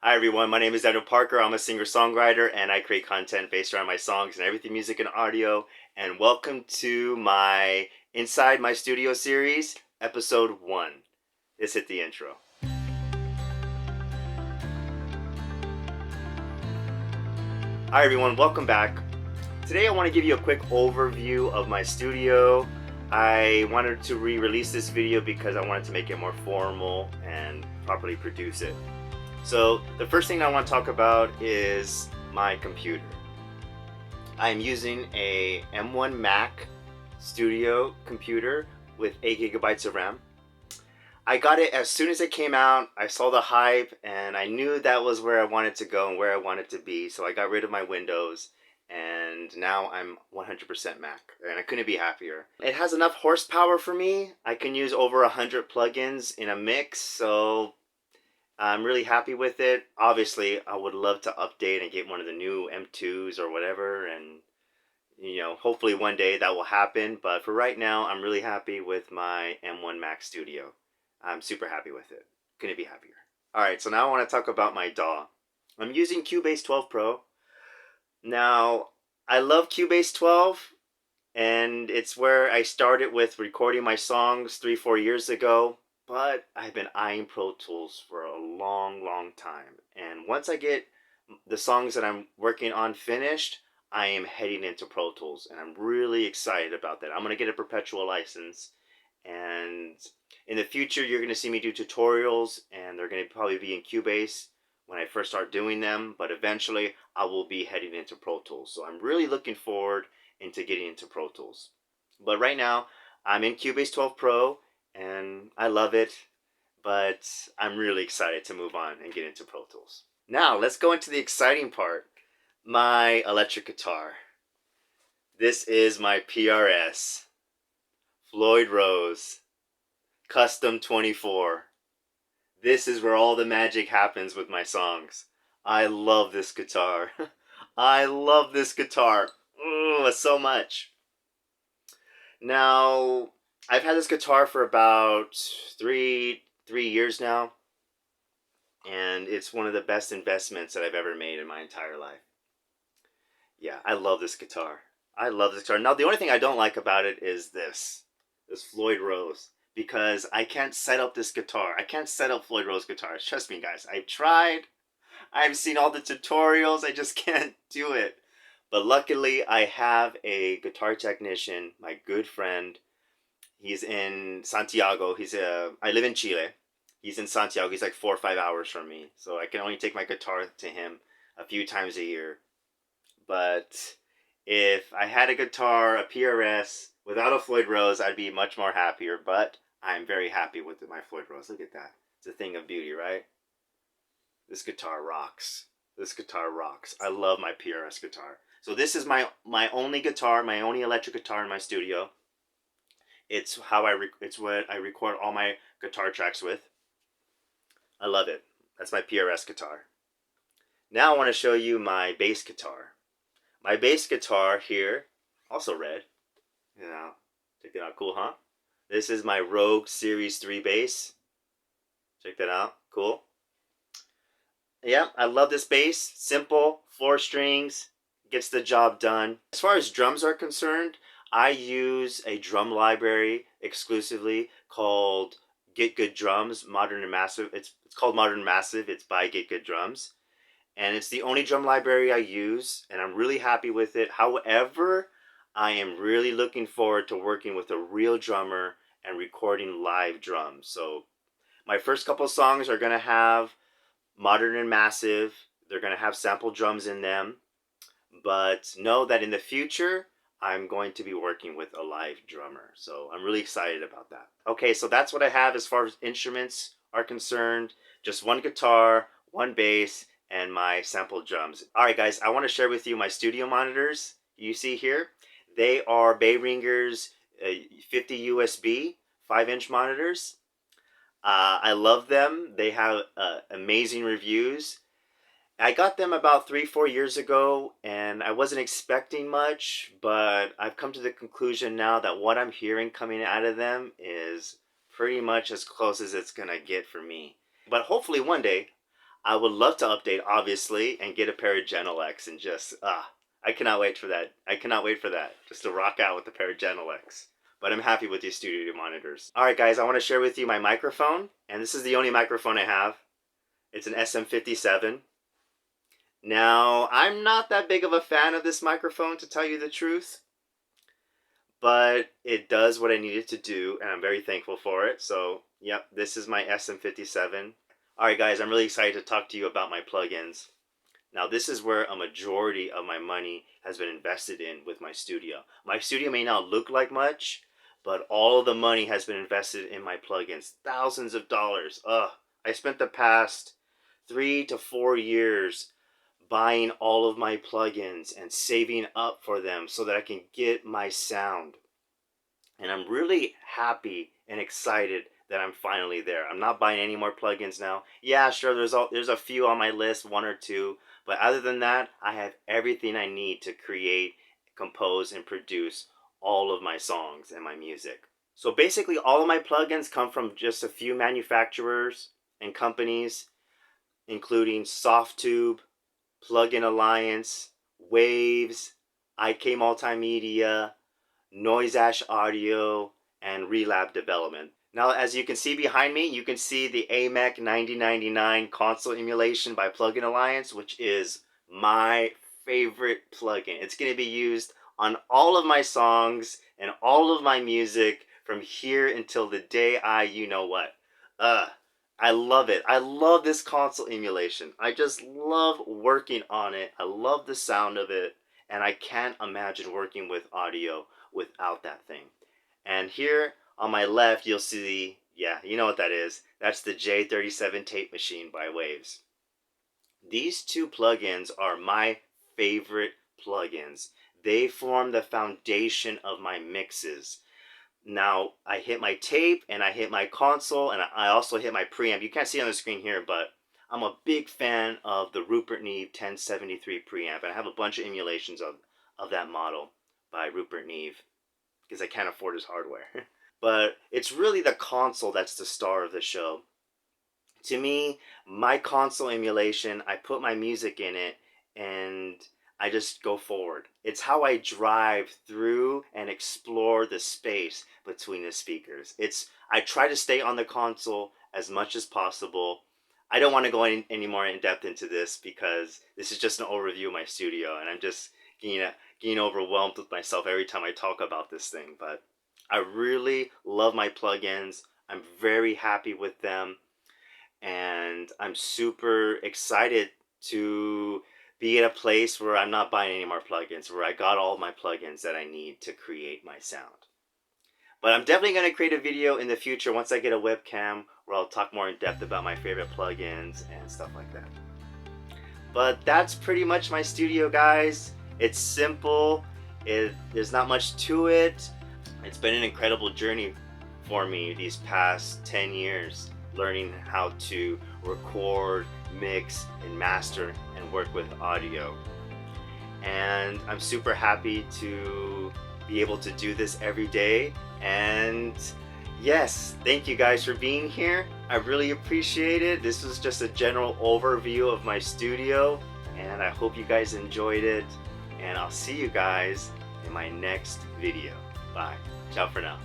Hi everyone, my name is Daniel Parker. I'm a singer-songwriter and I create content based around my songs and everything music and audio. And welcome to my Inside My Studio series, episode 1. Let's hit the intro. Hi everyone, welcome back. Today I want to give you a quick overview of my studio. I wanted to re-release this video because I wanted to make it more formal and properly produce it. So the first thing I want to talk about is my computer. I'm using a M1 Mac Studio computer with 8 gigabytes of RAM. I got it as soon as it came out. I saw the hype and I knew that was where I wanted to go and where I wanted to be. So I got rid of my Windows and now I'm 100% Mac and I couldn't be happier. It has enough horsepower for me. I can use over 100 plugins in a mix, so I'm really happy with it. Obviously, I would love to update and get one of the new M2s or whatever, and hopefully one day that will happen. But for right now, I'm really happy with my M1 Mac Studio. I'm super happy with it. Couldn't be happier. Alright, so now I want to talk about my DAW. I'm using Cubase 12 Pro. Now, I love Cubase 12, and it's where I started with recording my songs 3-4 years ago. But I've been eyeing Pro Tools for a long time. And once I get the songs that I'm working on finished, I am heading into Pro Tools. And I'm really excited about that. I'm going to get a perpetual license. And in the future, you're going to see me do tutorials. And they're going to probably be in Cubase when I first start doing them. But eventually, I will be heading into Pro Tools. So I'm really looking forward into getting into Pro Tools. But right now, I'm in Cubase 12 Pro. And I love it, but I'm really excited to move on and get into Pro Tools. Now, let's go into the exciting part, my electric guitar. This is my PRS, Floyd Rose, Custom 24. This is where all the magic happens with my songs. I love this guitar. I love this guitar so much. Now, I've had this guitar for about three years now, and it's one of the best investments that I've ever made in my entire life. Yeah, I love this guitar. I love this guitar. Now, the only thing I don't like about it is this Floyd Rose, because I can't set up this guitar. I can't set up Floyd Rose guitars. Trust me, guys. I've tried. I've seen all the tutorials. I just can't do it. But luckily, I have a guitar technician, my good friend. He's in Santiago. I live in Chile. He's in Santiago. He's like 4 or 5 hours from me. So I can only take my guitar to him a few times a year. But if I had a guitar, a PRS, without a Floyd Rose, I'd be much more happier. But I'm very happy with my Floyd Rose. Look at that. It's a thing of beauty, right? This guitar rocks. This guitar rocks. I love my PRS guitar. So this is my only guitar, my only electric guitar in my studio. It's it's what I record all my guitar tracks with. I love it. That's my PRS guitar. Now I want to show you my bass guitar. My bass guitar here, also red. Check it out. Cool, huh? This is my Rogue Series 3 bass. Check that out. Cool. Yeah, I love this bass. Simple, 4 strings, gets the job done. As far as drums are concerned, I use a drum library exclusively called Get Good Drums, Modern and Massive. It's called Modern and Massive. It's by Get Good Drums. And it's the only drum library I use, and I'm really happy with it. However, I am really looking forward to working with a real drummer and recording live drums. So my first couple songs are going to have Modern and Massive. They're going to have sample drums in them. But know that in the future, I'm going to be working with a live drummer. So I'm really excited about that. Okay, so that's what I have as far as instruments are concerned. Just one guitar, one bass, and my sample drums. Alright guys, I want to share with you my studio monitors. You see here, they are Behringer's 50 USB 5-inch monitors. I love them. They have amazing reviews. I got them about 3-4 years ago, and I wasn't expecting much, but I've come to the conclusion now that what I'm hearing coming out of them is pretty much as close as it's gonna get for me. But hopefully one day, I would love to update, obviously, and get a pair of Genelecs and just, I cannot wait for that. I cannot wait for that. Just to rock out with a pair of Genelecs. But I'm happy with these studio monitors. Alright guys, I want to share with you my microphone. And this is the only microphone I have. It's an SM57. Now, I'm not that big of a fan of this microphone, to tell you the truth. But it does what I need it to do, and I'm very thankful for it. So, yep, this is my SM57. Alright guys, I'm really excited to talk to you about my plugins. Now this is where a majority of my money has been invested in with my studio. My studio may not look like much, but all of the money has been invested in my plugins. Thousands of dollars. I spent the past 3 to 4 years buying all of my plugins and saving up for them so that I can get my sound. And I'm really happy and excited that I'm finally there. I'm not buying any more plugins now. Yeah, sure, there's a few on my list, 1 or 2. But other than that, I have everything I need to create, compose, and produce all of my songs and my music. So basically, all of my plugins come from just a few manufacturers and companies, including Softube, Plugin Alliance, Waves, IK Multimedia, NoiseAsh Audio, and Relab Development. Now, as you can see behind me, you can see the AMEC 9099 console emulation by Plugin Alliance, which is my favorite plugin. It's going to be used on all of my songs and all of my music from here until the day you know what. I love it. I love this console emulation. I just love working on it. I love the sound of it, and I can't imagine working with audio without that thing. And here on my left, you'll see, yeah, you know what that is. That's the J37 tape machine by Waves. These 2 plugins are my favorite plugins. They form the foundation of my mixes. Now, I hit my tape, and I hit my console, and I also hit my preamp. You can't see it on the screen here, but I'm a big fan of the Rupert Neve 1073 preamp, and I have a bunch of emulations of that model by Rupert Neve, because I can't afford his hardware. But it's really the console that's the star of the show. To me, my console emulation, I put my music in it, and I just go forward. It's how I drive through and explore the space between the speakers. I try to stay on the console as much as possible. I don't want to go any more in depth into this because this is just an overview of my studio, and I'm just getting overwhelmed with myself every time I talk about this thing. But I really love my plugins. I'm very happy with them, and I'm super excited to be at a place where I'm not buying any more plugins, where I got all my plugins that I need to create my sound. But I'm definitely going to create a video in the future once I get a webcam where I'll talk more in depth about my favorite plugins and stuff like that. But that's pretty much my studio, guys. It's simple. There's not much to it. It's been an incredible journey for me these past 10 years, learning how to record, mix, and master and work with audio. And I'm super happy to be able to do this every day. And yes, thank you guys for being here. I really appreciate it. This was just a general overview of my studio, and I hope you guys enjoyed it. And I'll see you guys in my next video. Bye. Ciao for now.